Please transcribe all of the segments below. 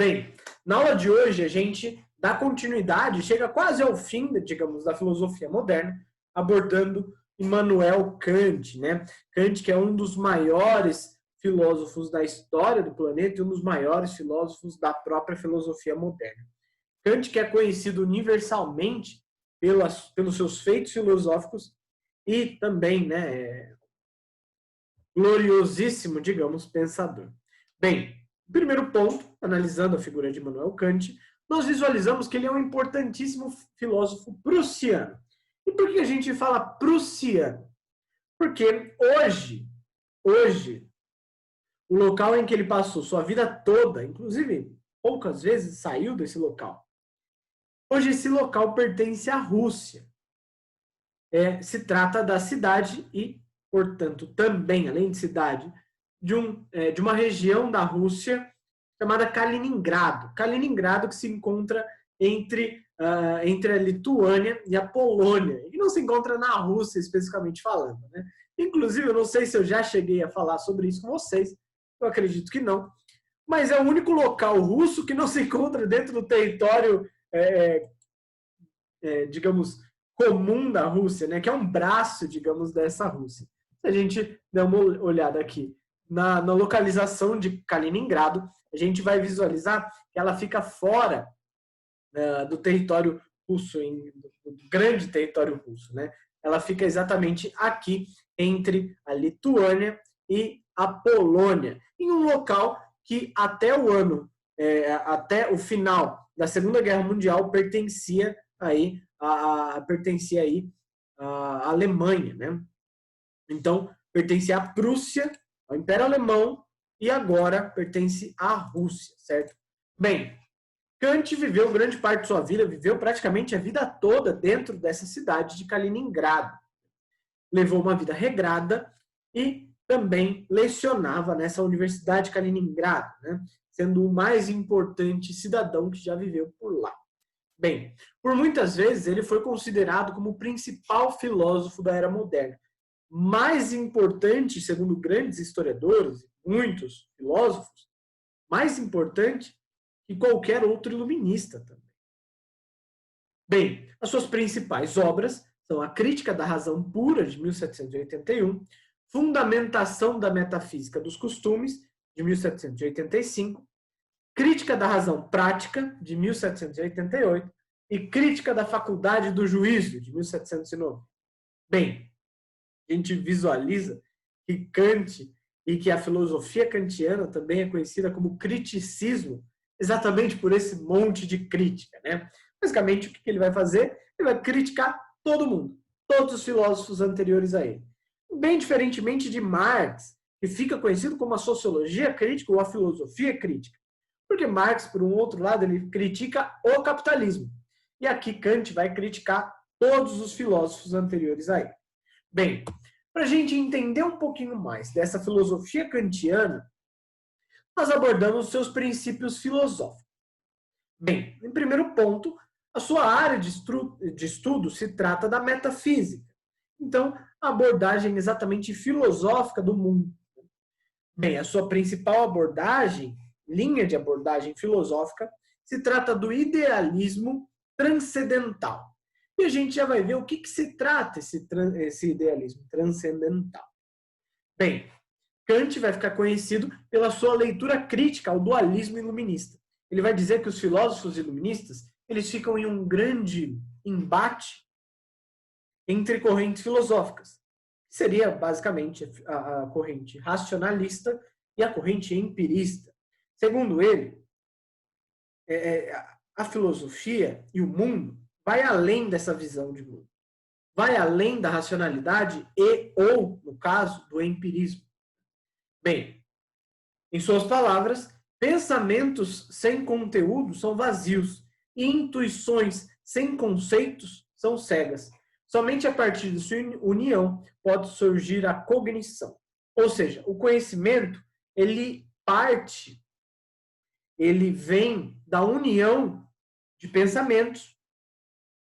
Bem, na aula de hoje a gente dá continuidade, chega quase ao fim, digamos, da filosofia moderna, abordando Immanuel Kant, né? Kant, que é um dos maiores filósofos da história do planeta e um dos maiores filósofos da própria filosofia moderna. Kant, que é conhecido universalmente pelos seus feitos filosóficos e também, né, gloriosíssimo, digamos, pensador. Bem, primeiro ponto, analisando a figura de Immanuel Kant, nós visualizamos que ele é um importantíssimo filósofo prussiano. E por que a gente fala prussiano? Porque hoje, o local em que ele passou sua vida toda, inclusive poucas vezes saiu desse local, hoje esse local pertence à Rússia. Se trata da cidade e, portanto, também, além de cidade, de uma região da Rússia chamada Kaliningrado. Kaliningrado que se encontra entre a Lituânia e a Polônia, e não se encontra na Rússia, especificamente falando, né? Inclusive, eu não sei se eu já cheguei a falar sobre isso com vocês, eu acredito que não, mas é o único local russo que não se encontra dentro do território, digamos, comum da Rússia, né? Que é um braço, digamos, dessa Rússia. Se a gente der uma olhada aqui na localização de Kaliningrado, a gente vai visualizar que ela fica fora do território russo, do grande território russo, né? Ela fica exatamente aqui entre a Lituânia e a Polônia, em um local que até o final da Segunda Guerra Mundial pertencia aí à Alemanha, né? Então, pertencia à Prússia, ao Império Alemão, e agora pertence à Rússia, certo? Bem, Kant viveu grande parte de sua vida, viveu praticamente a vida toda dentro dessa cidade de Kaliningrado. Levou uma vida regrada e também lecionava nessa Universidade de Kaliningrado, né? Sendo o mais importante cidadão que já viveu por lá. Bem, por muitas vezes ele foi considerado como o principal filósofo da era moderna. Mais importante, segundo grandes historiadores, muitos filósofos, mais importante que qualquer outro iluminista também. Bem, as suas principais obras são A Crítica da Razão Pura, de 1781, Fundamentação da Metafísica dos Costumes, de 1785, Crítica da Razão Prática, de 1788, e Crítica da Faculdade do Juízo, de 1709. Bem, a gente visualiza que Kant e que a filosofia kantiana também é conhecida como criticismo, exatamente por esse monte de crítica, né? Basicamente, o que ele vai fazer? Ele vai criticar todo mundo, todos os filósofos anteriores a ele. Bem diferentemente de Marx, que fica conhecido como a sociologia crítica ou a filosofia crítica. Porque Marx, por um outro lado, ele critica o capitalismo. E aqui Kant vai criticar todos os filósofos anteriores a ele. Bem, para a gente entender um pouquinho mais dessa filosofia kantiana, nós abordamos seus princípios filosóficos. Bem, em primeiro ponto, a sua área de estudo se trata da metafísica. Então, a abordagem exatamente filosófica do mundo. Bem, a sua principal abordagem, linha de abordagem filosófica, se trata do idealismo transcendental. E a gente já vai ver o que se trata esse idealismo transcendental. Bem, Kant vai ficar conhecido pela sua leitura crítica ao dualismo iluminista. Ele vai dizer que os filósofos iluministas eles ficam em um grande embate entre correntes filosóficas. Seria basicamente a corrente racionalista e a corrente empirista. Segundo ele, a filosofia e o mundo vai além dessa visão de mundo. Vai além da racionalidade ou, no caso, do empirismo. Bem, em suas palavras, pensamentos sem conteúdo são vazios e intuições sem conceitos são cegas. Somente a partir de sua união pode surgir a cognição. Ou seja, o conhecimento, ele vem da união de pensamentos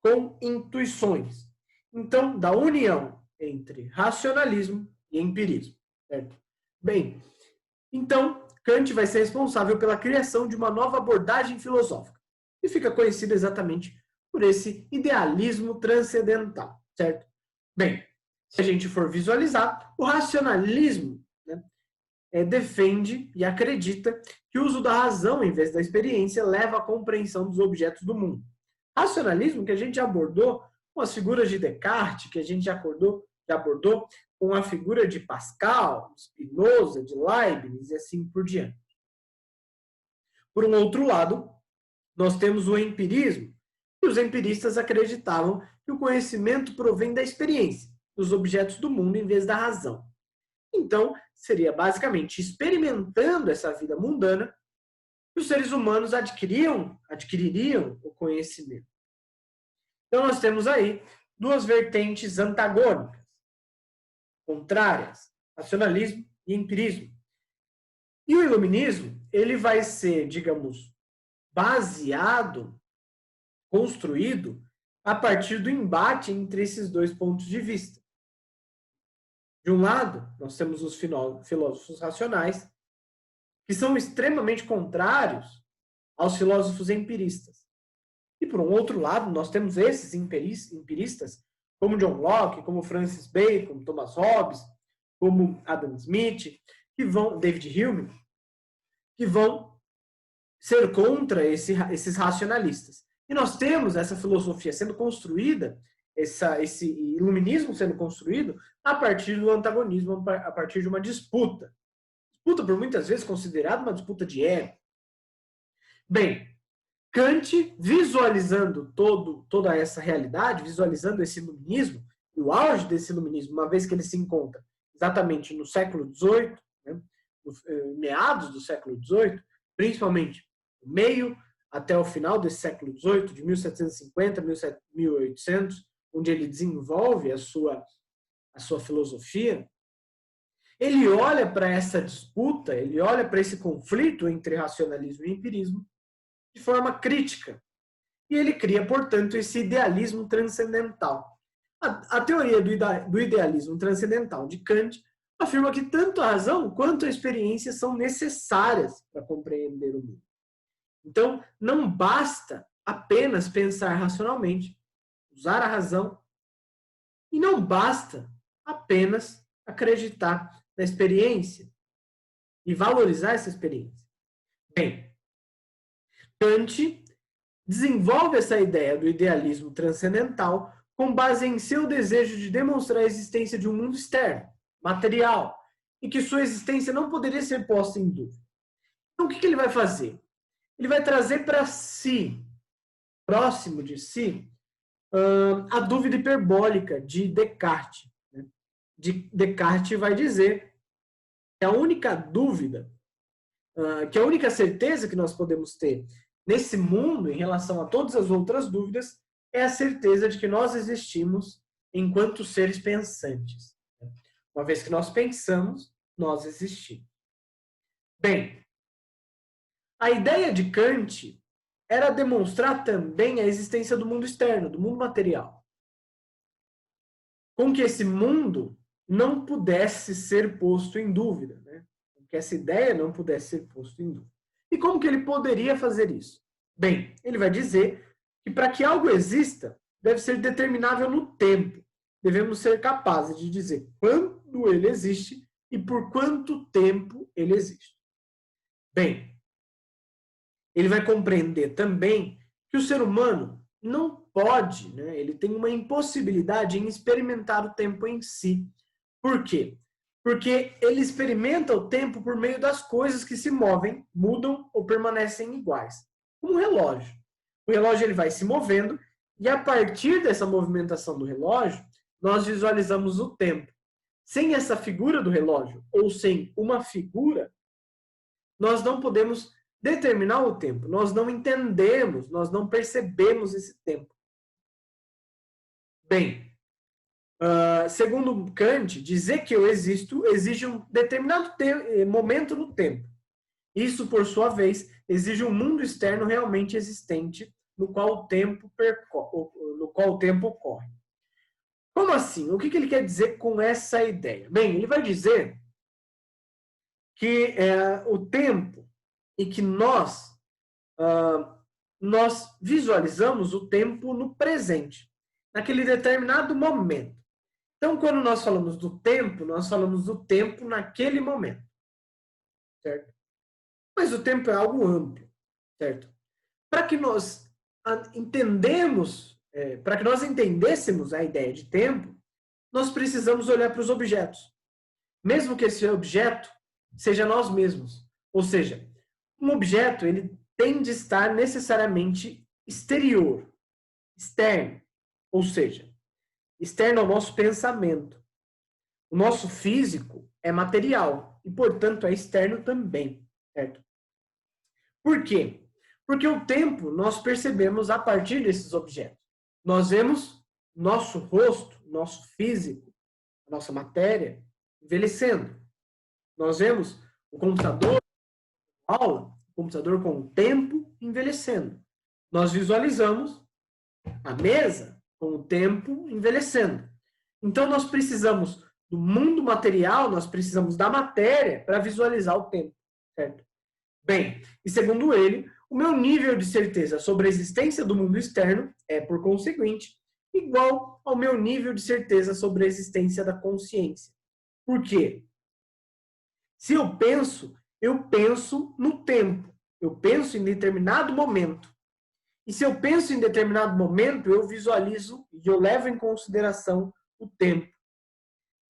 com intuições. Então, da união entre racionalismo e empirismo. Certo? Bem, então, Kant vai ser responsável pela criação de uma nova abordagem filosófica. E fica conhecido exatamente por esse idealismo transcendental, certo? Bem, se a gente for visualizar, o racionalismo, né, defende e acredita que o uso da razão em vez da experiência leva à compreensão dos objetos do mundo. Racionalismo que a gente já abordou com as figuras de Descartes, que a gente já abordou com a figura de Pascal, Spinoza, de Leibniz e assim por diante. Por um outro lado, nós temos o empirismo, e os empiristas acreditavam que o conhecimento provém da experiência, dos objetos do mundo em vez da razão. Então, seria basicamente experimentando essa vida mundana que os seres humanos adquiririam o conhecimento. Então, nós temos aí duas vertentes antagônicas, contrárias, racionalismo e empirismo. E o iluminismo, ele vai ser, digamos, baseado, construído, a partir do embate entre esses dois pontos de vista. De um lado, nós temos os filósofos racionais, que são extremamente contrários aos filósofos empiristas. E, por um outro lado, nós temos esses empiristas, como John Locke, como Francis Bacon, Thomas Hobbes, como Adam Smith, David Hume, que vão ser contra esses racionalistas. E nós temos essa filosofia sendo construída, esse iluminismo sendo construído a partir do antagonismo, a partir de uma disputa. Disputa, por muitas vezes, considerada uma disputa de ego. Bem, Kant, visualizando toda essa realidade, visualizando esse iluminismo, e o auge desse iluminismo, uma vez que ele se encontra exatamente no século XVIII, né, meados do século XVIII, principalmente no meio até o final desse século XVIII, de 1750 a 1800, onde ele desenvolve a sua filosofia, ele olha para essa disputa, ele olha para esse conflito entre racionalismo e empirismo de forma crítica. E ele cria, portanto, esse idealismo transcendental. A teoria do idealismo transcendental de Kant afirma que tanto a razão quanto a experiência são necessárias para compreender o mundo. Então, não basta apenas pensar racionalmente, usar a razão, e não basta apenas acreditar na experiência e valorizar essa experiência. Bem, Kant desenvolve essa ideia do idealismo transcendental com base em seu desejo de demonstrar a existência de um mundo externo, material, e que sua existência não poderia ser posta em dúvida. Então, o que ele vai fazer? Ele vai trazer para si, próximo de si, a dúvida hiperbólica de Descartes. Descartes vai dizer que a única dúvida, que a única certeza que nós podemos ter nesse mundo, em relação a todas as outras dúvidas, é a certeza de que nós existimos enquanto seres pensantes. Uma vez que nós pensamos, nós existimos. Bem, a ideia de Kant era demonstrar também a existência do mundo externo, do mundo material. Com que esse mundo não pudesse ser posto em dúvida, né? Com que essa ideia não pudesse ser posta em dúvida. E como que ele poderia fazer isso? Bem, ele vai dizer que para que algo exista, deve ser determinável no tempo. Devemos ser capazes de dizer quando ele existe e por quanto tempo ele existe. Bem, ele vai compreender também que o ser humano não pode, né, ele tem uma impossibilidade em experimentar o tempo em si. Por quê? Porque ele experimenta o tempo por meio das coisas que se movem, mudam ou permanecem iguais. Como um relógio. O relógio ele vai se movendo e a partir dessa movimentação do relógio, nós visualizamos o tempo. Sem essa figura do relógio ou sem uma figura, nós não podemos determinar o tempo. Nós não entendemos, nós não percebemos esse tempo. Bem, segundo Kant, dizer que eu existo exige um determinado momento no tempo. Isso, por sua vez, exige um mundo externo realmente existente no qual o tempo ocorre. Como assim? O que ele quer dizer com essa ideia? Bem, ele vai dizer que é o tempo e que nós visualizamos o tempo no presente, naquele determinado momento. Então, quando nós falamos do tempo, nós falamos do tempo naquele momento, certo? Mas o tempo é algo amplo, certo? Para que nós entendêssemos a ideia de tempo, nós precisamos olhar para os objetos. Mesmo que esse objeto seja nós mesmos. Ou seja, um objeto ele tem de estar necessariamente exterior, externo. Ou seja, externo ao nosso pensamento. O nosso físico é material e, portanto, é externo também, certo? Por quê? Porque o tempo nós percebemos a partir desses objetos. Nós vemos nosso rosto, nosso físico, a nossa matéria envelhecendo. Nós vemos o computador com aula, o computador com o tempo envelhecendo. Nós visualizamos a mesa com o tempo envelhecendo. Então, nós precisamos do mundo material, nós precisamos da matéria para visualizar o tempo, certo? Bem, e segundo ele, o meu nível de certeza sobre a existência do mundo externo é, por conseguinte, igual ao meu nível de certeza sobre a existência da consciência. Por quê? Se eu penso no tempo. Eu penso em determinado momento. E se eu penso em determinado momento, eu visualizo e eu levo em consideração o tempo.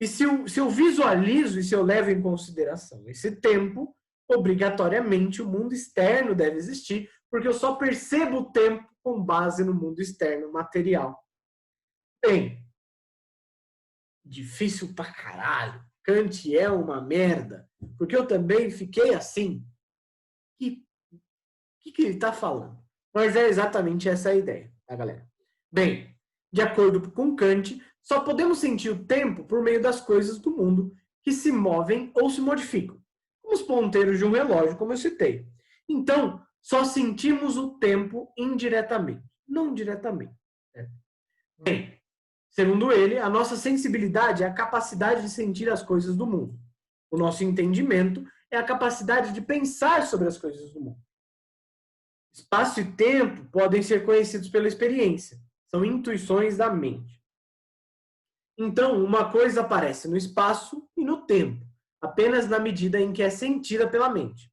E se eu visualizo e se eu levo em consideração esse tempo, obrigatoriamente o mundo externo deve existir, porque eu só percebo o tempo com base no mundo externo material. Bem, difícil pra caralho. Kant é uma merda. Porque eu também fiquei assim. O que ele está falando? Mas é exatamente essa a ideia, tá, galera? Bem, de acordo com Kant, só podemos sentir o tempo por meio das coisas do mundo que se movem ou se modificam, como os ponteiros de um relógio, como eu citei. Então, só sentimos o tempo indiretamente, não diretamente. Né? Bem, segundo ele, a nossa sensibilidade é a capacidade de sentir as coisas do mundo. O nosso entendimento é a capacidade de pensar sobre as coisas do mundo. Espaço e tempo podem ser conhecidos pela experiência. São intuições da mente. Então, uma coisa aparece no espaço e no tempo, apenas na medida em que é sentida pela mente.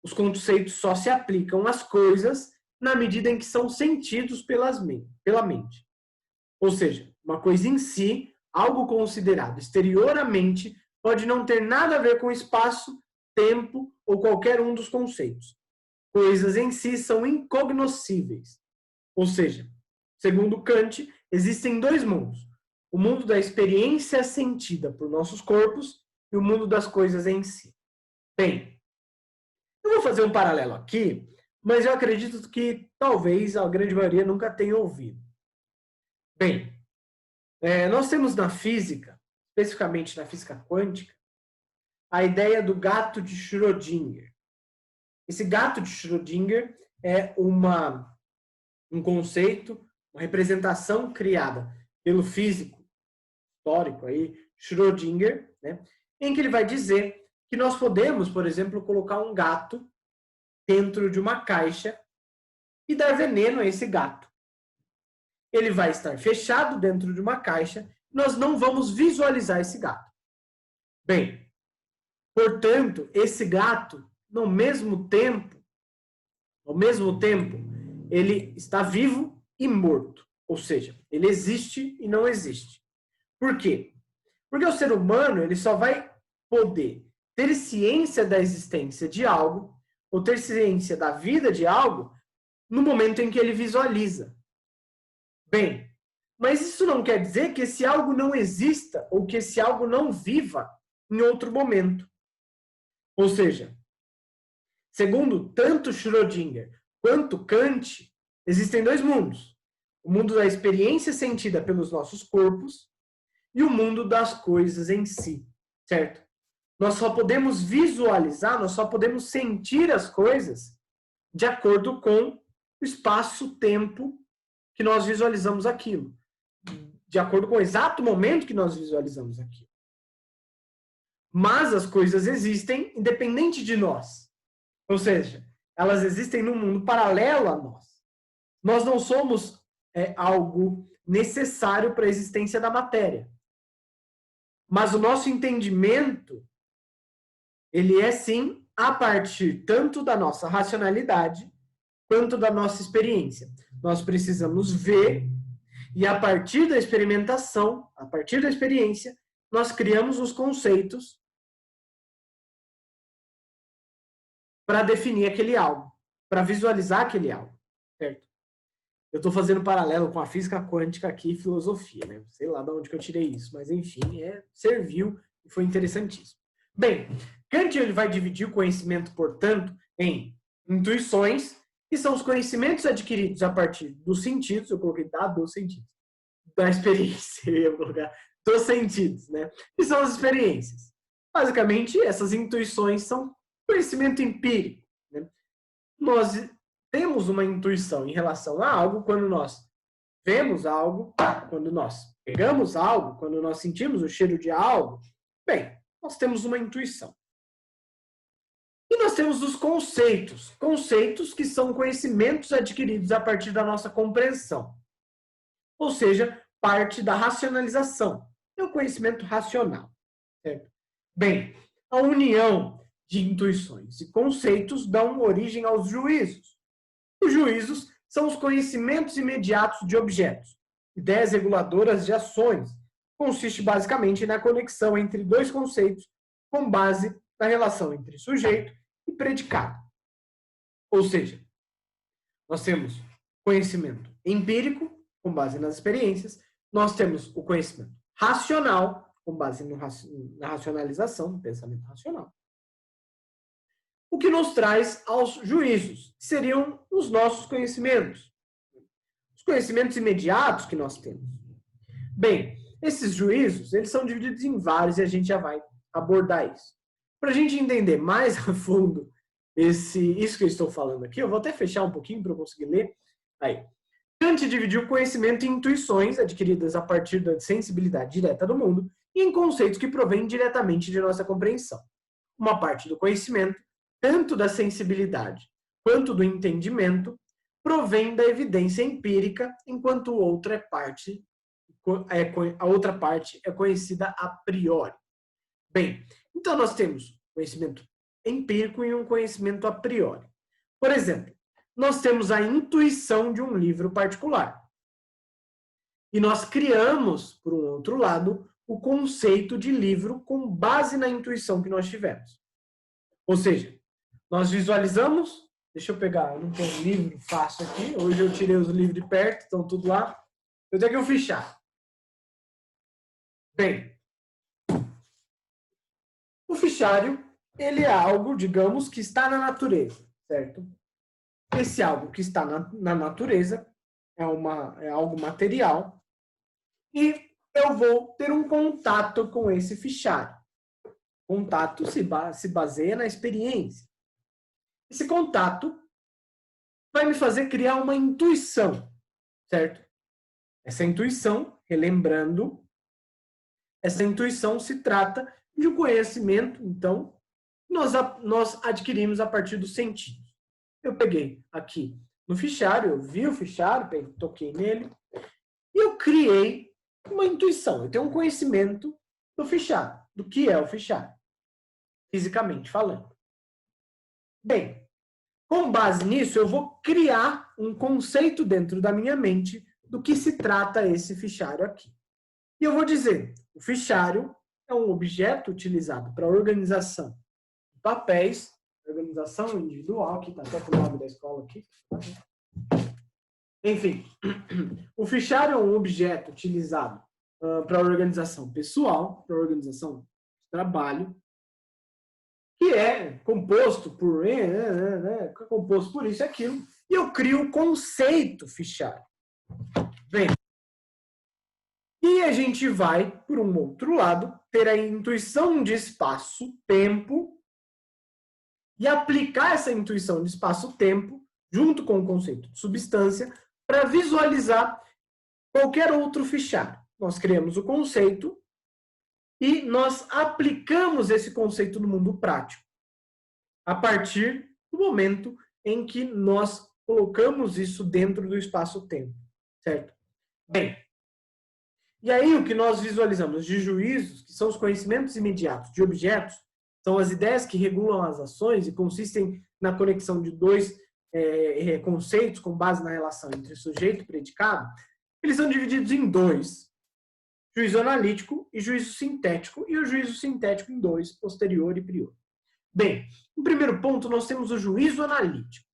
Os conceitos só se aplicam às coisas na medida em que são sentidos pela mente. Ou seja, uma coisa em si, algo considerado exterior à mente, pode não ter nada a ver com espaço, tempo ou qualquer um dos conceitos. Coisas em si são incognoscíveis. Ou seja, segundo Kant, existem dois mundos. O mundo da experiência sentida por nossos corpos e o mundo das coisas em si. Bem, eu vou fazer um paralelo aqui, mas eu acredito que talvez a grande maioria nunca tenha ouvido. Bem, nós temos na física, especificamente na física quântica, a ideia do gato de Schrödinger. Esse gato de Schrödinger é um conceito, uma representação criada pelo físico histórico aí, Schrödinger, né, em que ele vai dizer que nós podemos, por exemplo, colocar um gato dentro de uma caixa e dar veneno a esse gato. Ele vai estar fechado dentro de uma caixa, nós não vamos visualizar esse gato. Bem, portanto, esse gato, ao mesmo tempo, ele está vivo e morto. Ou seja, ele existe e não existe. Por quê? Porque o ser humano ele só vai poder ter ciência da existência de algo, ou ter ciência da vida de algo, no momento em que ele visualiza. Bem, mas isso não quer dizer que esse algo não exista, ou que esse algo não viva em outro momento. Ou seja, segundo tanto Schrödinger quanto Kant, existem dois mundos. O mundo da experiência sentida pelos nossos corpos e o mundo das coisas em si, certo? Nós só podemos visualizar, nós só podemos sentir as coisas de acordo com o espaço-tempo que nós visualizamos aquilo. De acordo com o exato momento que nós visualizamos aquilo. Mas as coisas existem independente de nós. Ou seja, elas existem num mundo paralelo a nós. Nós não somos algo necessário para a existência da matéria. Mas o nosso entendimento, ele é sim a partir tanto da nossa racionalidade quanto da nossa experiência. Nós precisamos ver e a partir da experimentação, a partir da experiência, nós criamos os conceitos para definir aquele algo, para visualizar aquele algo, certo? Eu estou fazendo paralelo com a física quântica aqui e filosofia, né? Sei lá de onde que eu tirei isso, mas enfim, serviu e foi interessantíssimo. Bem, Kant ele vai dividir o conhecimento, portanto, em intuições, que são os conhecimentos adquiridos a partir dos sentidos, eu coloquei dos sentidos, da experiência, eu ia colocar dos sentidos, né? Que são as experiências. Basicamente, essas intuições são conhecimento empírico, né? Nós temos uma intuição em relação a algo quando nós vemos algo, quando nós pegamos algo, quando nós sentimos o cheiro de algo. Bem, nós temos uma intuição. E nós temos os conceitos. Conceitos que são conhecimentos adquiridos a partir da nossa compreensão. Ou seja, parte da racionalização. É o conhecimento racional. Certo? Bem, a união de intuições e conceitos dão origem aos juízos. Os juízos são os conhecimentos imediatos de objetos, ideias reguladoras de ações. Consiste basicamente na conexão entre dois conceitos com base na relação entre sujeito e predicado. Ou seja, nós temos conhecimento empírico, com base nas experiências, nós temos o conhecimento racional, com base na racionalização, no pensamento racional. O que nos traz aos juízos, que seriam os nossos conhecimentos. Os conhecimentos imediatos que nós temos. Bem, esses juízos, eles são divididos em vários e a gente já vai abordar isso. Para a gente entender mais a fundo isso que eu estou falando aqui, eu vou até fechar um pouquinho para eu conseguir ler. Aí. Kant dividiu o conhecimento em intuições adquiridas a partir da sensibilidade direta do mundo e em conceitos que provêm diretamente de nossa compreensão. Uma parte do conhecimento, tanto da sensibilidade quanto do entendimento, provém da evidência empírica, enquanto a outra parte é conhecida a priori. Bem, então nós temos conhecimento empírico e um conhecimento a priori. Por exemplo, nós temos a intuição de um livro particular. E nós criamos, por um outro lado, o conceito de livro com base na intuição que nós tivemos. Ou seja, nós visualizamos, deixa eu pegar, eu não tenho livro fácil aqui, hoje eu tirei os livros de perto, estão tudo lá. Eu tenho que um fichário. Bem, o fichário, ele é algo, digamos, que está na natureza, certo? Esse algo que está na natureza é algo material e eu vou ter um contato com esse fichário. Contato se baseia na experiência. Esse contato vai me fazer criar uma intuição, certo? Essa intuição, relembrando, essa intuição se trata de um conhecimento, então, nós adquirimos a partir dos sentidos. Eu peguei aqui no fichário, eu vi o fichário, toquei nele, e eu criei uma intuição. Eu tenho um conhecimento do fichário, do que é o fichário, fisicamente falando. Bem, com base nisso, eu vou criar um conceito dentro da minha mente do que se trata esse fichário aqui. E eu vou dizer, o fichário é um objeto utilizado para organização de papéis, organização individual, que está até com o nome da escola aqui. Enfim, o fichário é um objeto utilizado para organização pessoal, para organização de trabalho, que é composto por isso e aquilo, e eu crio o conceito fichário. Bem, e a gente vai, por um outro lado, ter a intuição de espaço-tempo e aplicar essa intuição de espaço-tempo junto com o conceito de substância para visualizar qualquer outro fichário. Nós criamos o conceito E nós aplicamos esse conceito no mundo prático, a partir do momento em que nós colocamos isso dentro do espaço-tempo, certo? Bem, e aí o que nós visualizamos de juízos, que são os conhecimentos imediatos de objetos, são as ideias que regulam as ações e consistem na conexão de dois conceitos com base na relação entre sujeito e predicado. Eles são divididos em dois: juízo analítico e juízo sintético, e o juízo sintético em dois: posterior e prior. Bem, no primeiro ponto nós temos o juízo analítico.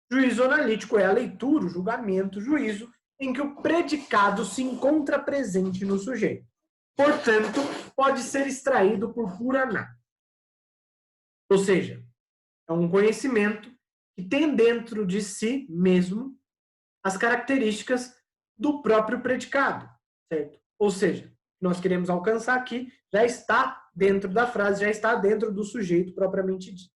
Juízo analítico é a leitura, o julgamento, o juízo em que o predicado se encontra presente no sujeito. Portanto, pode ser extraído por pura análise. Ou seja, é um conhecimento que tem dentro de si mesmo as características do próprio predicado, certo? Ou seja, nós queremos alcançar aqui já está dentro da frase, já está dentro do sujeito propriamente dito.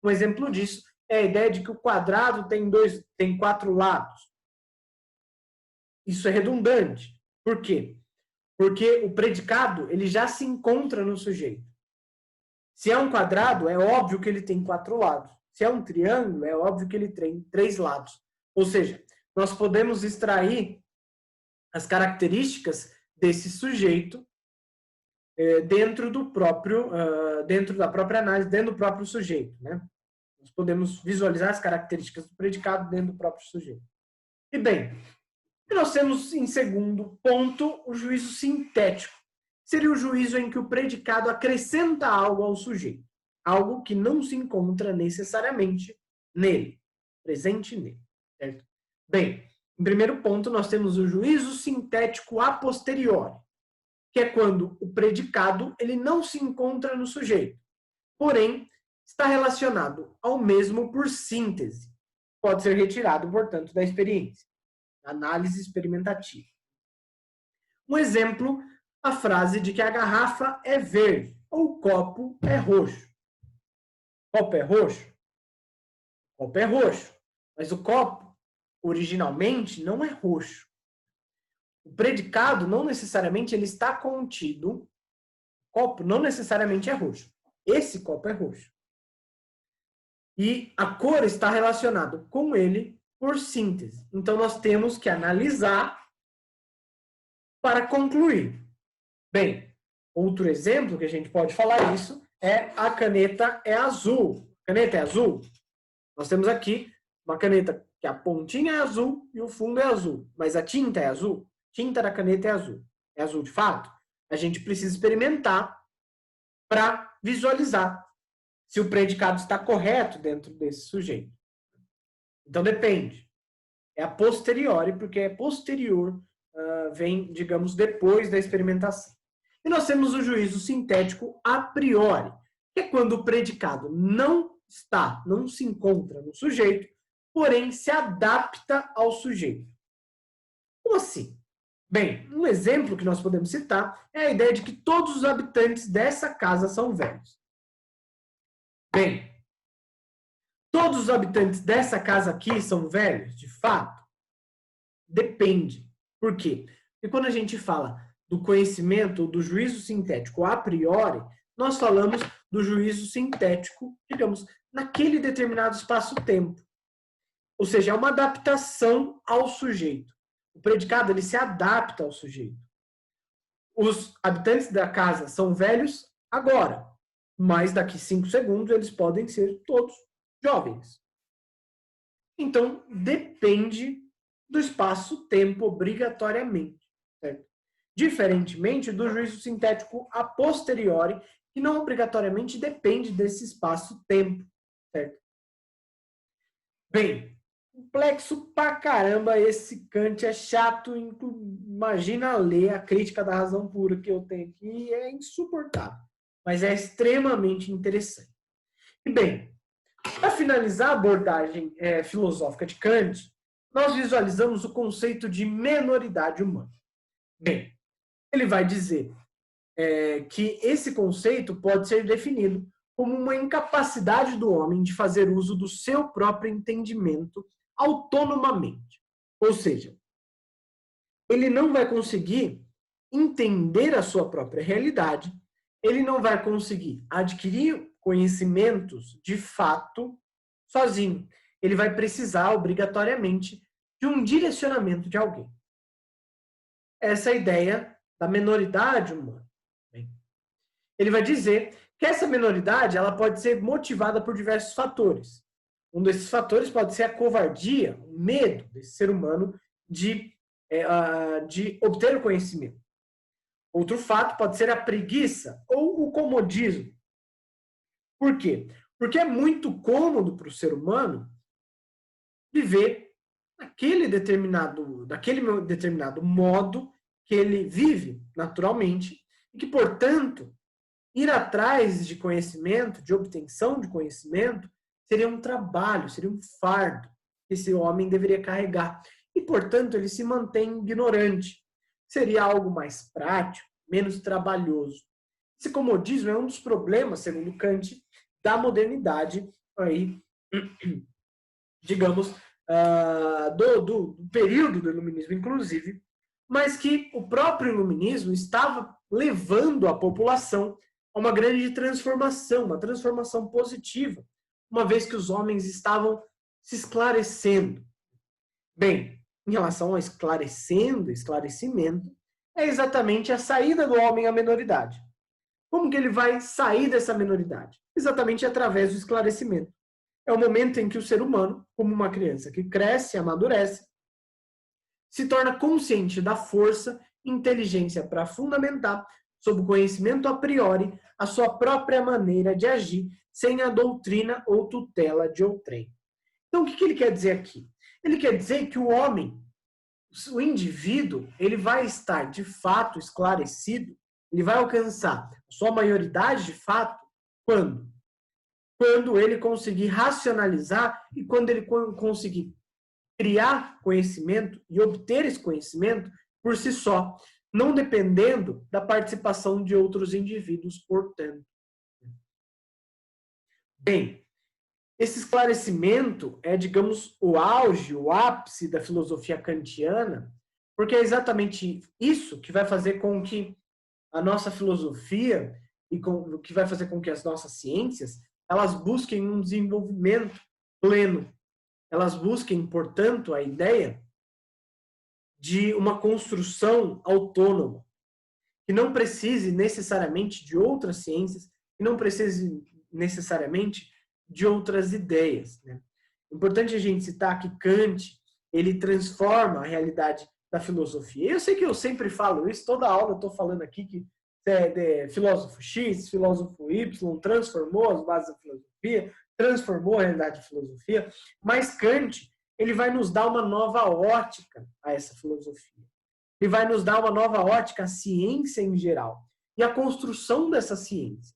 Um exemplo disso é a ideia de que o quadrado tem 4 lados. Isso é redundante. Por quê? Porque o predicado ele já se encontra no sujeito. Se é um quadrado, é óbvio que ele tem 4 lados. Se é um triângulo, é óbvio que ele tem 3 lados. Ou seja, nós podemos extrair as características desse sujeito dentro da própria análise, dentro do próprio sujeito, né? Nós podemos visualizar as características do predicado dentro do próprio sujeito. E bem, nós temos em segundo ponto o juízo sintético. Seria o juízo em que o predicado acrescenta algo ao sujeito, algo que não se encontra necessariamente nele, presente nele, certo? Bem, em primeiro ponto nós temos o juízo sintético a posteriori, que é quando o predicado ele não se encontra no sujeito, porém está relacionado ao mesmo por síntese. Pode ser retirado, portanto, da experiência. Análise experimentativa. Um exemplo, a frase de que a garrafa é verde ou o copo é roxo. O copo é roxo? O copo é roxo, mas o copo originalmente não é roxo. O predicado não necessariamente ele está contido. O copo não necessariamente é roxo. Esse copo é roxo. E a cor está relacionada com ele por síntese. Então, nós temos que analisar para concluir. Bem, outro exemplo que a gente pode falar isso é a caneta é azul. Caneta é azul? Nós temos aqui uma caneta que a pontinha é azul e o fundo é azul. Mas a tinta é azul? A tinta da caneta é azul. É azul de fato? A gente precisa experimentar para visualizar se o predicado está correto dentro desse sujeito. Então, depende. É a posteriori, porque é posterior, vem, digamos, depois da experimentação. E nós temos o juízo sintético a priori, que é quando o predicado não se encontra no sujeito, porém se adapta ao sujeito. Como assim? Bem, um exemplo que nós podemos citar é a ideia de que todos os habitantes dessa casa são velhos. Bem, todos os habitantes dessa casa aqui são velhos, de fato? Depende. Por quê? Porque quando a gente fala do conhecimento, do juízo sintético a priori, nós falamos do juízo sintético, digamos, naquele determinado espaço-tempo. Ou seja, é uma adaptação ao sujeito. O predicado, ele se adapta ao sujeito. Os habitantes da casa são velhos agora, mas daqui 5 segundos eles podem ser todos jovens. Então, depende do espaço-tempo obrigatoriamente, certo? Diferentemente do juízo sintético a posteriori, que não obrigatoriamente depende desse espaço-tempo, certo? Bem, complexo pra caramba esse Kant, é chato, imagina ler a crítica da razão pura que eu tenho aqui, é insuportável, mas é extremamente interessante. E bem, para finalizar a abordagem filosófica de Kant, nós visualizamos o conceito de menoridade humana. Bem, ele vai dizer que esse conceito pode ser definido como uma incapacidade do homem de fazer uso do seu próprio entendimento autonomamente. Ou seja, ele não vai conseguir entender a sua própria realidade ele não vai conseguir adquirir conhecimentos de fato sozinho. Ele vai precisar, obrigatoriamente, de um direcionamento de alguém. Essa é a ideia da menoridade humana. Ele vai dizer que essa menoridade ela pode ser motivada por diversos fatores. Um desses fatores pode ser a covardia, o medo desse ser humano de obter o conhecimento. Outro fato pode ser a preguiça ou o comodismo. Por quê? Porque é muito cômodo para o ser humano viver daquele determinado modo que ele vive naturalmente e que, portanto, ir atrás de conhecimento, de obtenção de conhecimento, seria um trabalho, seria um fardo que esse homem deveria carregar. E, portanto, ele se mantém ignorante. Seria algo mais prático, menos trabalhoso. Esse comodismo é um dos problemas, segundo Kant, da modernidade, aí, digamos, do período do iluminismo, inclusive, mas que o próprio iluminismo estava levando a população a uma grande transformação, uma transformação positiva, uma vez que os homens estavam se esclarecendo. Bem, em relação ao esclarecimento, é exatamente a saída do homem à menoridade. Como que ele vai sair dessa menoridade? Exatamente através do esclarecimento. É o momento em que o ser humano, como uma criança que cresce e amadurece, se torna consciente da força e inteligência para fundamentar, sob o conhecimento a priori, a sua própria maneira de agir, sem a doutrina ou tutela de outrem. Então, o que ele quer dizer aqui? Ele quer dizer que o homem, o indivíduo, ele vai estar de fato esclarecido, ele vai alcançar a sua maioridade de fato, quando? Quando ele conseguir racionalizar e quando ele conseguir criar conhecimento e obter esse conhecimento por si só, não dependendo da participação de outros indivíduos, portanto. Bem, esse esclarecimento é, digamos, o auge, o ápice da filosofia kantiana, porque é exatamente isso que vai fazer com que a nossa filosofia e que vai fazer com que as nossas ciências elas busquem um desenvolvimento pleno. Elas busquem, portanto, a ideia de uma construção autônoma, que não precise necessariamente de outras ciências, que não precise necessariamente de outras ideias. Né? Importante a gente citar que Kant ele transforma a realidade da filosofia. Eu sei que eu sempre falo isso, toda aula eu estou falando aqui que filósofo X, filósofo Y transformou as bases da filosofia, transformou a realidade da filosofia, mas Kant ele vai nos dar uma nova ótica a essa filosofia. Ele vai nos dar uma nova ótica à ciência em geral e à construção dessa ciência.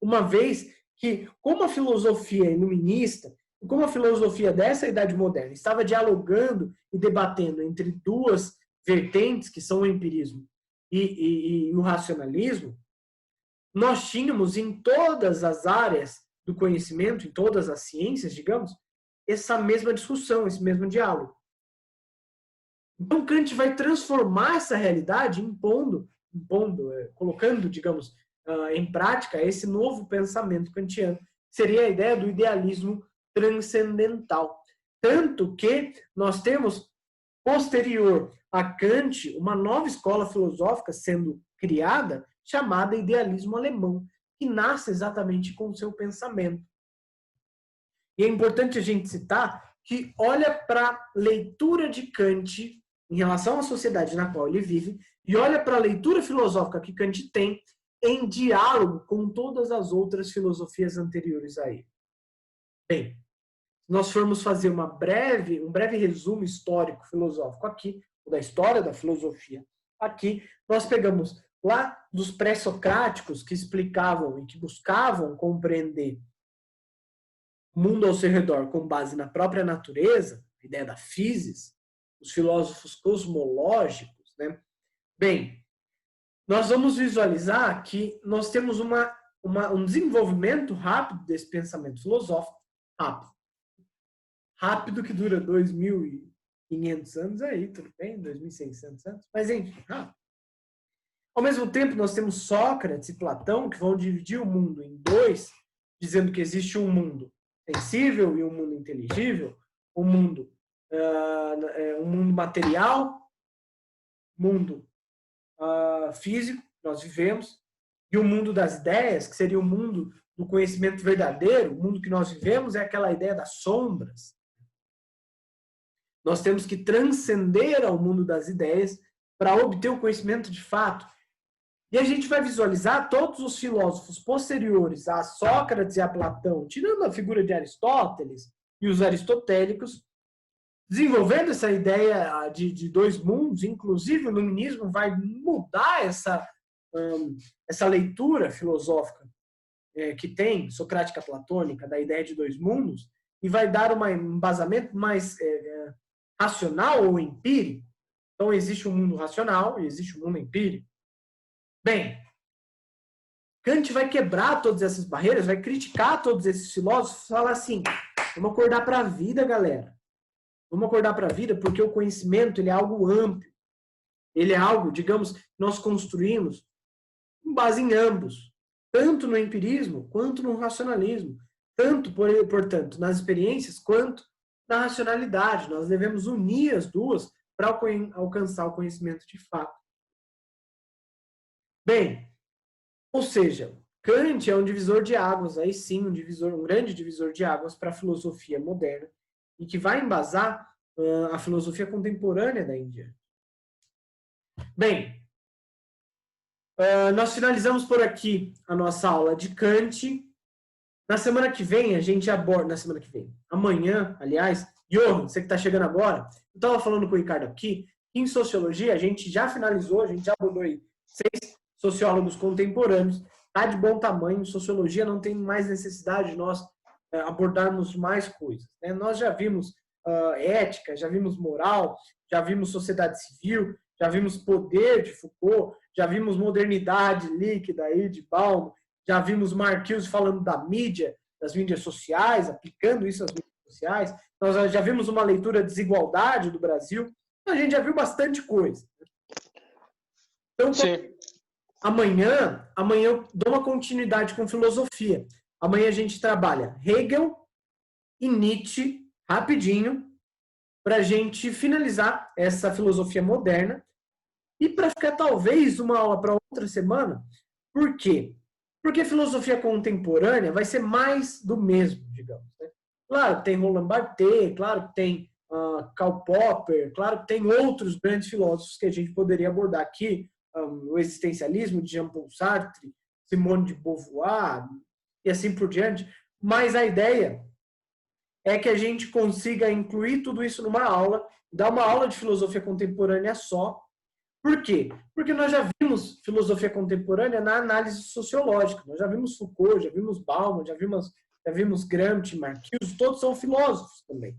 Uma vez que, como a filosofia iluminista, como a filosofia dessa idade moderna estava dialogando e debatendo entre duas vertentes, que são o empirismo e o racionalismo, nós tínhamos em todas as áreas do conhecimento, em todas as ciências, digamos, essa mesma discussão, esse mesmo diálogo. Então Kant vai transformar essa realidade colocando, digamos, em prática esse novo pensamento kantiano, que seria a ideia do idealismo transcendental. Tanto que nós temos, posterior a Kant, uma nova escola filosófica sendo criada, chamada idealismo alemão, que nasce exatamente com o seu pensamento. E é importante a gente citar que olha para a leitura de Kant em relação à sociedade na qual ele vive e olha para a leitura filosófica que Kant tem em diálogo com todas as outras filosofias anteriores a ele. Bem, se nós formos fazer um breve resumo histórico filosófico aqui, da história da filosofia aqui, nós pegamos lá dos pré-socráticos que explicavam e que buscavam compreender o mundo ao seu redor com base na própria natureza, a ideia da physis, os filósofos cosmológicos, né? Bem, nós vamos visualizar que nós temos um desenvolvimento rápido desse pensamento filosófico, rápido que dura 2.500 anos aí, tudo bem, 2.600 anos, mas enfim, rápido. Ao mesmo tempo, nós temos Sócrates e Platão, que vão dividir o mundo em dois, dizendo que existe um mundo sensível e um mundo inteligível, um mundo material, mundo físico, que nós vivemos, e o mundo das ideias, que seria o mundo do conhecimento verdadeiro. O mundo que nós vivemos é aquela ideia das sombras. Nós temos que transcender ao mundo das ideias para obter o conhecimento de fato. E a gente vai visualizar todos os filósofos posteriores a Sócrates e a Platão, tirando a figura de Aristóteles e os aristotélicos, desenvolvendo essa ideia de dois mundos. Inclusive o iluminismo vai mudar essa leitura filosófica que tem, socrática platônica, da ideia de dois mundos, e vai dar um embasamento mais racional ou empírico. Então existe um mundo racional e existe um mundo empírico. Bem, Kant vai quebrar todas essas barreiras, vai criticar todos esses filósofos, falar assim, vamos acordar para a vida, galera. Vamos acordar para a vida, porque o conhecimento ele é algo amplo. Ele é algo, digamos, que nós construímos com base em ambos. Tanto no empirismo, quanto no racionalismo. Tanto, portanto, nas experiências, quanto na racionalidade. Nós devemos unir as duas para alcançar o conhecimento de fato. Bem, ou seja, Kant é um divisor de águas, aí sim, um grande divisor de águas para a filosofia moderna, e que vai embasar a filosofia contemporânea da Índia. Bem, nós finalizamos por aqui a nossa aula de Kant. Na semana que vem, a gente aborda... Amanhã, aliás, Johan, você que está chegando agora, eu estava falando com o Ricardo aqui, em Sociologia, a gente já finalizou, a gente já abordou aí 6 sociólogos contemporâneos, está de bom tamanho. Sociologia não tem mais necessidade de nós abordarmos mais coisas, né? Nós já vimos ética, já vimos moral, já vimos sociedade civil, já vimos poder de Foucault, já vimos modernidade líquida aí de Baum, já vimos Marcuse falando da mídia, das mídias sociais, aplicando isso às mídias sociais. Nós já vimos uma leitura de desigualdade do Brasil. Então, a gente já viu bastante coisa. Então, sim. Amanhã eu dou uma continuidade com filosofia. Amanhã a gente trabalha Hegel e Nietzsche, rapidinho, para a gente finalizar essa filosofia moderna. E para ficar talvez uma aula para outra semana. Por quê? Porque a filosofia contemporânea vai ser mais do mesmo, digamos, né? Claro que tem Roland Barthes, claro que tem Karl Popper, claro que tem outros grandes filósofos que a gente poderia abordar aqui, o existencialismo de Jean-Paul Sartre, Simone de Beauvoir e assim por diante, mas a ideia é que a gente consiga incluir tudo isso numa aula, dar uma aula de filosofia contemporânea só. Por quê? Porque nós já vimos filosofia contemporânea na análise sociológica, nós já vimos Foucault, já vimos Bauman, já vimos Gramsci, Marcuse, todos são filósofos também.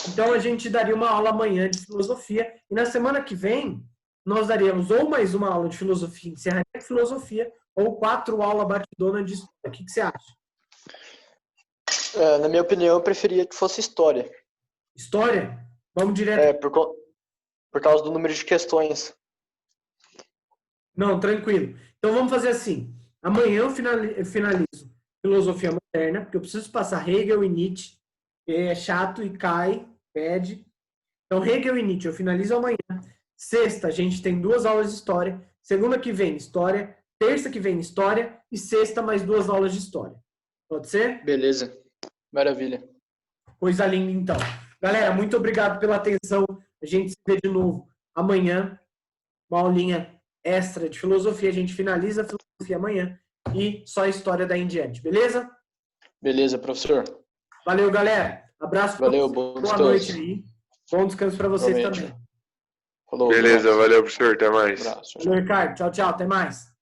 Então a gente daria uma aula amanhã de filosofia, e na semana que vem nós daríamos ou mais uma aula de filosofia, encerramento de filosofia, ou 4 aulas batidona de história. O que você acha? Na minha opinião, eu preferia que fosse história. História? Vamos direto. Por causa do número de questões. Não, tranquilo. Então vamos fazer assim. Amanhã eu finalizo filosofia moderna, porque eu preciso passar Hegel e Nietzsche, que é chato e cai, pede. Então Hegel e Nietzsche eu finalizo amanhã. Sexta, a gente tem 2 aulas de história. Segunda que vem, história. Terça que vem, história. E sexta, mais 2 aulas de história. Pode ser? Beleza. Maravilha. Coisa linda, então. Galera, muito obrigado pela atenção. A gente se vê de novo amanhã. Uma aulinha extra de filosofia. A gente finaliza a filosofia amanhã. E só a história daí em diante. Beleza? Beleza, professor. Valeu, galera. Abraço. Valeu, bom descanso. Boa noite aí. Bom descanso para vocês também. Falou, beleza, valeu, professor. Até mais. Um abraço. Valeu, Ricardo. Tchau, tchau. Até mais.